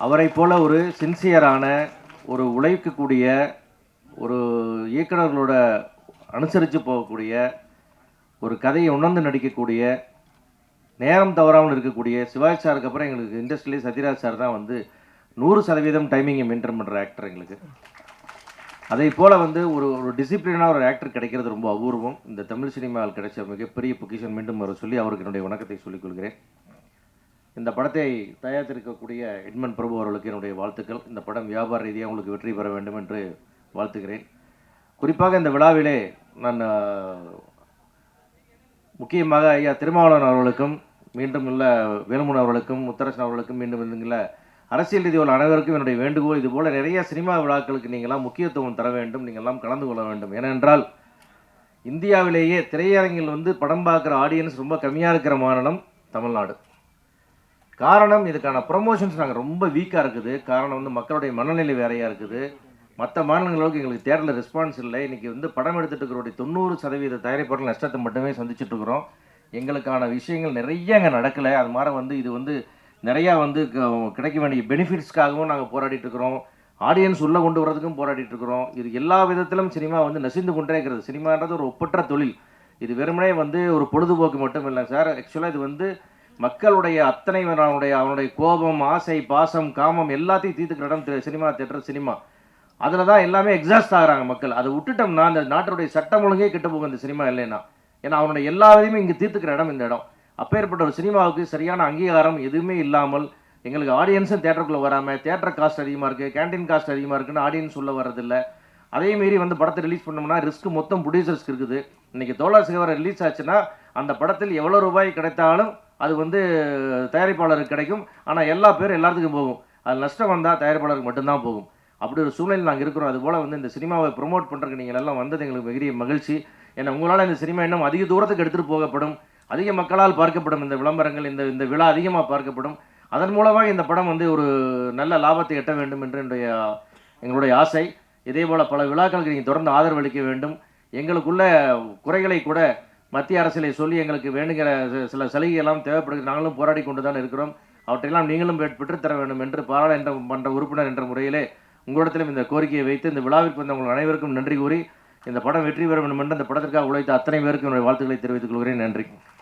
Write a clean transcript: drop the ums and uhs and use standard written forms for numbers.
அவரை போல ஒரு சின்சியரான ஒரு உழைக்கக்கூடிய ஒரு இயக்குநர்களோட அனுசரித்து போகக்கூடிய ஒரு கதையை உணர்ந்து நடிக்கக்கூடிய நேரம் தவறாமல் இருக்கக்கூடிய சிவாஜி சாருக்கு அப்புறம் எங்களுக்கு இண்டஸ்ட்ரியிலே சத்யராஜ் சார் தான் வந்து 100% டைமிங்கை மெயின்டைன் பண்ணுற ஆக்டர் எங்களுக்கு. அதே போல் வந்து ஒரு ஒரு டிசிப்ளினாக ஒரு ஆக்டர் கிடைக்கிறது ரொம்ப அபூர்வம். இந்த தமிழ் சினிமாவில் கிடைச்ச மிகப்பெரிய பொக்கிஷன் மீண்டும் வர சொல்லி அவருக்கு என்னுடைய வணக்கத்தை சொல்லிக் கொள்கிறேன். இந்த படத்தை தயாரித்திருக்கக்கூடிய எட்மன் பிரபு அவர்களுக்கு என்னுடைய வாழ்த்துக்கள். இந்த படம் வியாபார ரீதியாக உங்களுக்கு வெற்றி பெற வேண்டும் என்று வாழ்த்துகிறேன். குறிப்பாக இந்த விழாவிலே நான் முக்கியமாக ஐயா திருமாவளவன் அவர்களுக்கும் மீண்டும் உள்ள வேலுமணி அவர்களுக்கும் முத்தரசன் அவர்களுக்கும் மீண்டும் இல்லைங்கள அரசியல் ரீதி உள்ள அனைவருக்கும் என்னுடைய வேண்டுகோள், இதுபோல் நிறைய சினிமா விழாக்களுக்கு நீங்களாம் முக்கியத்துவம் தர வேண்டும், நீங்கள்லாம் கலந்து கொள்ள வேண்டும். ஏனென்றால் இந்தியாவிலேயே திரையரங்கில் வந்து படம் பார்க்குற ஆடியன்ஸ் ரொம்ப கம்மியாக இருக்கிற மாநிலம் தமிழ்நாடு. காரணம், இதுக்கான ப்ரொமோஷன்ஸ் நாங்கள் ரொம்ப வீக்காக இருக்குது. காரணம் வந்து மக்களுடைய மனநிலை வேறையாக இருக்குது. மற்ற மாநிலங்களுக்கு எங்களுக்கு தேட்டரில் ரெஸ்பான்ஸ் இல்லை. இன்றைக்கி வந்து படம் எடுத்துகிட்டு இருக்கிறோடைய 90% தயாரிப்பாளர்கள் நஷ்டத்தை மட்டுமே சந்திச்சுட்டு இருக்கிறோம். எங்களுக்கான விஷயங்கள் நிறைய அங்கே நடக்கலை. அது மாதிரி வந்து இது வந்து நிறையா வந்து கிடைக்க வேண்டிய பெனிஃபிட்ஸ்க்காகவும் நாங்கள் போராடிட்டு இருக்கிறோம். ஆடியன்ஸ் உள்ளே கொண்டு வரதுக்கும் போராடிட்டு இருக்கிறோம். இது எல்லா விதத்திலும் சினிமா வந்து நசிந்து கொண்டே இருக்கிறது. சினிமான்றது ஒரு ஒப்பற்ற தொழில். இது வெறுமனே வந்து ஒரு பொழுதுபோக்கு மட்டும் இல்லை சார். ஆக்சுவலாக இது வந்து மக்களுடைய அத்தனை அவனுடைய கோபம், ஆசை, பாசம், காமம் எல்லாத்தையும் தீர்த்துக்கிற இடம் சினிமா தேட்டர், சினிமா. அதில் தான் எல்லாமே எக்ஸாஸ்ட் ஆகிறாங்க மக்கள். அதை விட்டுட்டோம்னா அந்த நாட்டுடைய சட்டம் ஒழுங்கே கெட்டு போகும் இந்த சினிமா இல்லைன்னா. ஏன்னா அவனுடைய எல்லா இதையுமே இங்கே தீர்த்துக்கிற இடம் இந்த இடம். அப்பேற்பட்ட ஒரு சினிமாவுக்கு சரியான அங்கீகாரம் எதுவுமே இல்லாமல் எங்களுக்கு ஆடியன்ஸும் தேட்டருக்குள்ளே வராமல், தேட்டர் காஸ்ட் அதிகமாக இருக்குது, கேன்டீன் காஸ்ட் அதிகமாக இருக்குன்னு ஆடியன்ஸ் உள்ள வர்றதில்லை. அதேமாரி வந்து படத்தை ரிலீஸ் பண்ணோம்னா ரிஸ்க் மொத்தம் ப்ரொடியூசர்ஸ்க்கு இருக்குது. இன்றைக்கி தோழர் சிகவரை ரிலீஸ் ஆச்சுன்னா அந்த படத்தில் எவ்வளோ ரூபாய் கிடைத்தாலும் அது வந்து தயாரிப்பாளருக்கு கிடைக்கும். ஆனால் எல்லா பேரும் எல்லாத்துக்கும் போகும். அது நஷ்டம் வந்தால் தயாரிப்பாளருக்கு மட்டும்தான் போகும். அப்படி ஒரு சூழ்நிலை நாங்கள் இருக்கிறோம். அதுபோல் வந்து இந்த சினிமாவை ப்ரொமோட் பண்ணுறதுக்கு நீங்கள் எல்லாம் வந்தது எங்களுக்கு பெரிய மகிழ்ச்சி. ஏன்னா உங்களால் இந்த சினிமா இன்னும் அதிக தூரத்துக்கு எடுத்துகிட்டு போகப்படும், அதிக மக்களால் பார்க்கப்படும். இந்த விளம்பரங்கள், இந்த விழா அதிகமாக பார்க்கப்படும். அதன் மூலமாக இந்த படம் வந்து ஒரு நல்ல லாபத்தை எட்ட வேண்டும் என்று எங்களுடைய ஆசை. இதே போல் பல விழாக்களுக்கு நீங்கள் தொடர்ந்து ஆதரவு அளிக்க வேண்டும். எங்களுக்குள்ள குறைகளை கூட மத்திய அரசியலை சொல்லி எங்களுக்கு வேணுங்கிற சில சலுகையெல்லாம் தேவைப்படுகிறது. நாங்களும் போராடி கொண்டு தான் இருக்கிறோம். அவற்றையெல்லாம் நீங்களும் பெற்றுத்தர வேண்டும் என்று பாராளுமன்ற உறுப்பினர் என்ற முறையிலே உங்களிடத்திலும் இந்த கோரிக்கையை வைத்து இந்த விழாவிற்கு வந்த உங்கள் அனைவருக்கும் நன்றி கூறி இந்த படம் வெற்றி பெற வேண்டும் என்று அந்த படத்திற்காக உழைத்த அத்தனை பேருக்கும் என்னுடைய வாழ்த்துக்களை தெரிவித்துக் கொள்கிறேன். நன்றி.